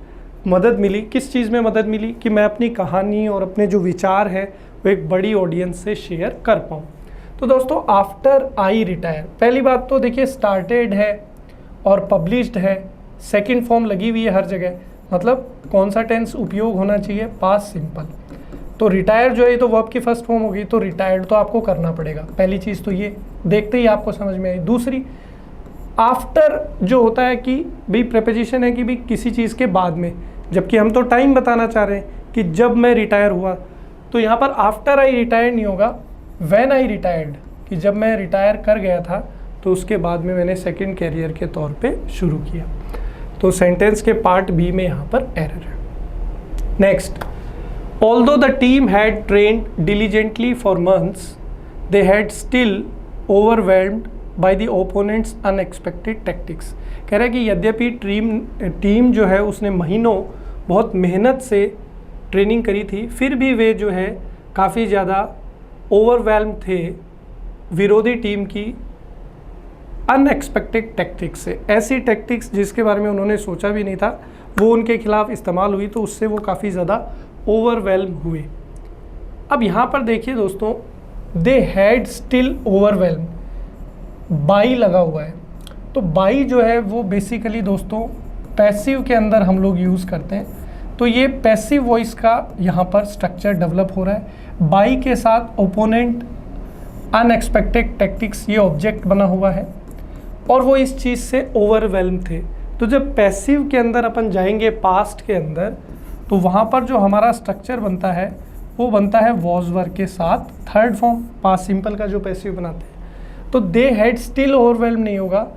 Speaker 1: मदद मिली। किस चीज़ में मदद मिली? कि मैं अपनी कहानी और अपने जो विचार है वो एक बड़ी ऑडियंस से शेयर कर पाऊँ। तो दोस्तों आफ्टर आई रिटायर, पहली बात तो देखिए स्टार्टेड है और पब्लिश्ड है, सेकंड फॉर्म लगी हुई है हर जगह, मतलब कौन सा टेंस उपयोग होना चाहिए? Past simple. तो रिटायर जो है ये तो वर्ब की फर्स्ट फॉर्म होगी, तो रिटायर्ड तो आपको करना पड़ेगा। पहली चीज़ तो ये देखते ही आपको समझ में आई। दूसरी, आफ्टर जो होता है कि भी प्रेपोजिशन है कि भी किसी चीज़ के बाद में, जबकि हम तो टाइम बताना चाह रहे हैं कि जब मैं रिटायर हुआ। तो यहाँ पर आफ्टर आई रिटायर नहीं होगा, व्हेन आई रिटायर्ड, कि जब मैं रिटायर कर गया था तो उसके बाद में मैंने सेकंड कैरियर के तौर पे शुरू किया। तो सेंटेंस के पार्ट बी में यहाँ पर एरर है। Next, although the team had trained diligently for months they had still overwhelmed by the opponent's unexpected tactics. कह रहा है कि यद्यपि टीम जो है उसने महीनों बहुत मेहनत से ट्रेनिंग करी थी, फिर भी वे जो है काफ़ी ज़्यादा ओवरवेल्म थे विरोधी टीम की अनएक्सपेक्टेड टैक्टिक्स से। ऐसी टैक्टिक्स जिसके बारे में उन्होंने सोचा भी नहीं था वो उनके खिलाफ इस्तेमाल हुई, तो उससे वो काफ़ी ज़्यादा ओवरवेल्म हुए। अब यहाँ पर देखिए दोस्तों, दे हैड स्टिल ओवरवेल्म, बाई लगा हुआ है। तो बाई जो है वो बेसिकली दोस्तों पैसिव के अंदर हम लोग यूज़ करते हैं। तो ये पैसिव वॉइस का यहाँ पर स्ट्रक्चर डेवलप हो रहा है। बाई के साथ ओपोनेंट, अनएक्सपेक्टेड टैक्टिक्स, ये ऑब्जेक्ट बना हुआ है और वो इस चीज़ से ओवरवेल्म थे। तो जब पैसिव के अंदर अपन जाएंगे पास्ट के अंदर, तो वहाँ पर जो हमारा स्ट्रक्चर बनता है वो बनता है वॉज वर के साथ थर्ड फॉर्म, पास्ट सिंपल का जो पैसिव बनाते हैं। तो दे हैड स्टिल ओवरवेल्म नहीं होगा,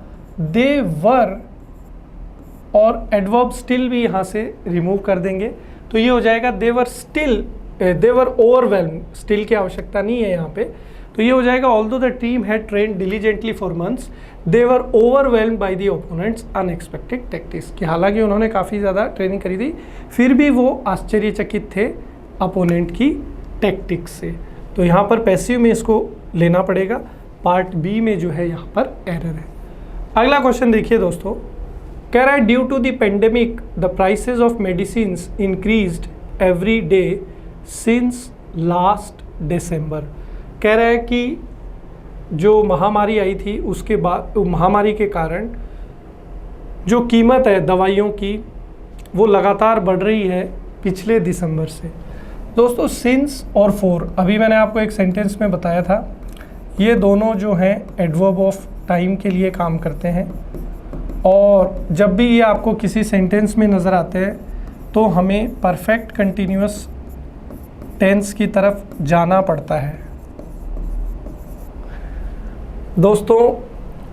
Speaker 1: दे वर, और एडवर्ब स्टिल भी यहाँ से रिमूव कर देंगे। तो ये हो जाएगा they were still, they were overwhelm, still की आवश्यकता नहीं है यहाँ पे। तो ये हो जाएगा although the team had trained diligently for months they were overwhelmed by the opponent's unexpected tactics, कि हालांकि उन्होंने काफ़ी ज़्यादा ट्रेनिंग करी थी फिर भी वो आश्चर्यचकित थे अपोनेंट की टैक्टिक्स से। तो यहाँ पर पैसिव में इसको लेना पड़ेगा, पार्ट बी में जो है यहाँ पर एरर है। अगला क्वेश्चन देखिए दोस्तों, कह रहा है due to the pandemic the prices of medicines increased every day since last December. कह रहा है कि जो महामारी आई थी उसके बाद, महामारी के कारण जो कीमत है दवाइयों की वो लगातार बढ़ रही है पिछले दिसंबर से। दोस्तों सिंस और फॉर, अभी मैंने आपको एक सेंटेंस में बताया था, ये दोनों जो हैं एडवर्ब ऑफ टाइम के लिए काम करते हैं। और जब भी ये आपको किसी सेंटेंस में नज़र आते हैं तो हमें परफेक्ट कंटिन्यूअस टेंस की तरफ जाना पड़ता है। दोस्तों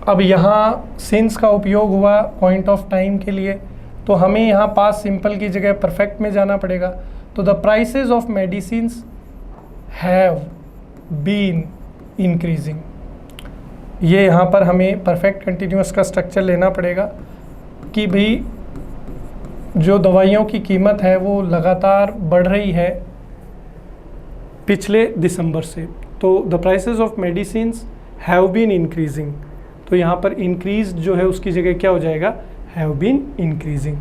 Speaker 1: अब यहाँ सिंस का उपयोग हुआ पॉइंट ऑफ टाइम के लिए, तो हमें यहाँ पास्ट सिंपल की जगह परफेक्ट में जाना पड़ेगा। तो the prices of medicines have been increasing, ये यहाँ पर हमें परफेक्ट कंटिन्यूअस का स्ट्रक्चर लेना पड़ेगा कि भाई जो दवाइयों की कीमत है वो लगातार बढ़ रही है पिछले दिसंबर से। तो the prices of medicines have been increasing, तो यहाँ पर इंक्रीज जो है उसकी जगह क्या हो जाएगा, have been increasing.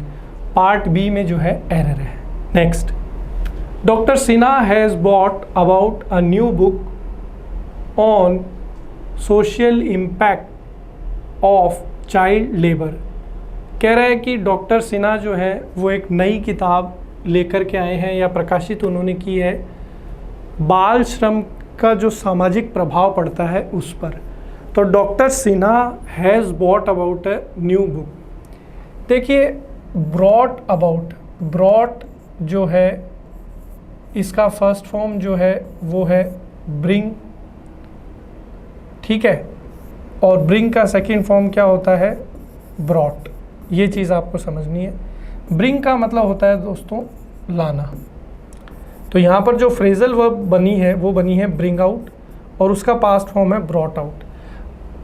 Speaker 1: Part B में जो है एरर है। Next, doctor Sinha has bought about a new book on social impact of child labour. कह रहा है कि डॉक्टर सिन्हा जो है वो एक नई किताब लेकर के आए हैं या प्रकाशित उन्होंने की है बाल श्रम का जो सामाजिक प्रभाव पड़ता है उस पर। तो doctor Sinha has bought about a new book. देखिए ब्रॉट अबाउट, ब्रॉट जो है इसका फर्स्ट फॉर्म जो है वो है ब्रिंग, ठीक है, और ब्रिंग का सेकंड फॉर्म क्या होता है, ब्रॉट। ये चीज़ आपको समझनी है। ब्रिंग का मतलब होता है दोस्तों लाना। तो यहाँ पर जो फ्रेजल वर्ब बनी है वो बनी है ब्रिंग आउट और उसका पास्ट फॉर्म है ब्रॉट आउट,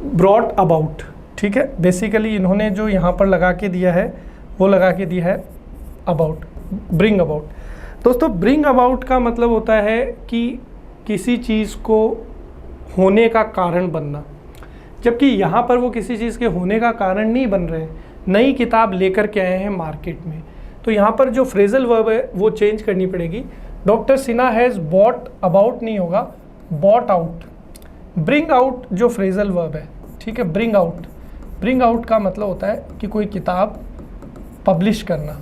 Speaker 1: ब्रॉट अबाउट, ठीक है। बेसिकली इन्होंने जो यहाँ पर लगा के दिया है वो लगा के दिया है अबाउट, ब्रिंग अबाउट। दोस्तों ब्रिंग अबाउट का मतलब होता है कि किसी चीज़ को होने का कारण बनना, जबकि यहाँ पर वो किसी चीज़ के होने का कारण नहीं बन रहे हैं, नई किताब लेकर के आए हैं मार्केट में। तो यहाँ पर जो फ्रेजल वर्ब है वो चेंज करनी पड़ेगी। Doctor Sinha has bought about नहीं होगा, बॉट आउट। ब्रिंग आउट जो फ्रेजल वर्ब है, ठीक है, ब्रिंग आउट, ब्रिंग आउट का मतलब होता है कि कोई किताब पब्लिश करना,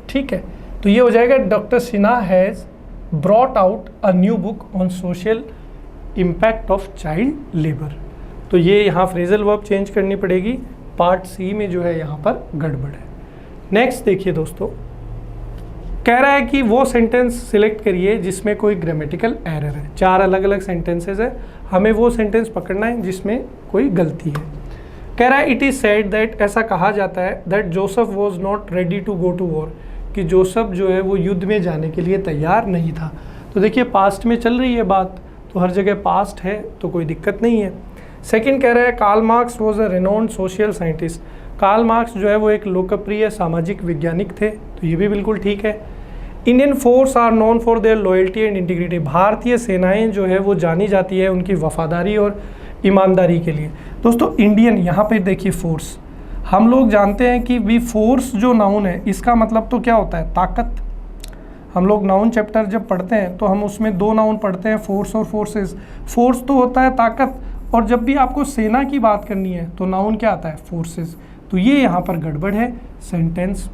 Speaker 1: ठीक है। तो ये हो जाएगा doctor Sinha has brought out a new book on social impact of child labour. तो ये यहाँ फ्रेजल वर्ब चेंज करनी पड़ेगी, पार्ट सी में जो है यहाँ पर गड़बड़ है। नेक्स्ट देखिए दोस्तों, कह रहा है कि वो सेंटेंस सिलेक्ट करिए जिसमें कोई ग्रामेटिकल एरर है। 4 अलग अलग सेंटेंसेस है, हमें वो सेंटेंस पकड़ना है जिसमें कोई गलती है। कह रहा है इट इज़ सेड दैट, ऐसा कहा जाता है that Joseph was not ready to go to war, कि जोसेफ जो है वो युद्ध में जाने के लिए तैयार नहीं था। तो देखिए पास्ट में चल रही है बात, तो हर जगह पास्ट है तो कोई दिक्कत नहीं है। सेकंड कह रहा है Karl Marx was a renowned social scientist, Karl Marx जो है वो एक लोकप्रिय सामाजिक वैज्ञानिक थे, तो ये भी बिल्कुल ठीक है। Indian force are known for their loyalty and integrity, भारतीय सेनाएं जो है वो जानी जाती है उनकी वफादारी और ईमानदारी के लिए। दोस्तों इंडियन यहाँ पे देखिए फोर्स, हम लोग जानते हैं कि भी फोर्स जो नाउन है इसका मतलब तो क्या होता है, ताकत। हम लोग नाउन चैप्टर जब पढ़ते हैं तो हम उसमें 2 नाउन पढ़ते हैं, फोर्स और फोर्सेस। फोर्स तो होता है ताकत और जब भी आपको सेना की बात करनी है तो नाउन क्या आता है, फोर्सेस। तो ये यहाँ पर गड़बड़ है। सेंटेंस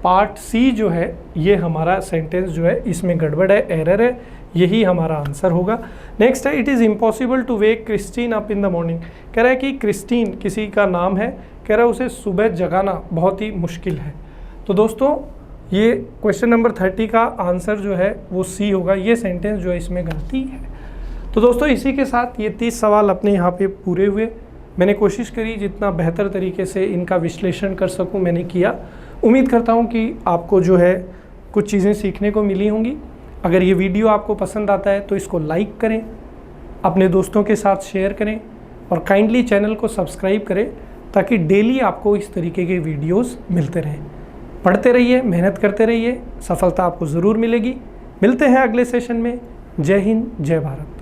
Speaker 1: पार्ट सी जो है ये हमारा सेंटेंस जो है इसमें गड़बड़ है, एरर है, यही हमारा आंसर होगा। नेक्स्ट है, it is impossible to wake Christine up in the morning. कह रहा है कि क्रिस्टीन किसी का नाम है, कह रहा है उसे सुबह जगाना बहुत ही मुश्किल है। तो दोस्तों ये क्वेश्चन नंबर 30 का आंसर जो है वो सी होगा। ये सेंटेंस जो है इसमें गलती है। तो दोस्तों इसी के साथ ये 30 सवाल अपने यहाँ पे पूरे हुए। मैंने कोशिश करी जितना बेहतर तरीके से इनका विश्लेषण कर सकूँ मैंने किया। उम्मीद करता हूँ कि आपको जो है कुछ चीज़ें सीखने को मिली होंगी। अगर ये वीडियो आपको पसंद आता है तो इसको लाइक करें, अपने दोस्तों के साथ शेयर करें और काइंडली चैनल को सब्सक्राइब करें ताकि डेली आपको इस तरीके के वीडियोस मिलते रहें। पढ़ते रहिए, मेहनत करते रहिए, सफलता आपको ज़रूर मिलेगी। मिलते हैं अगले सेशन में। जय हिंद, जय भारत।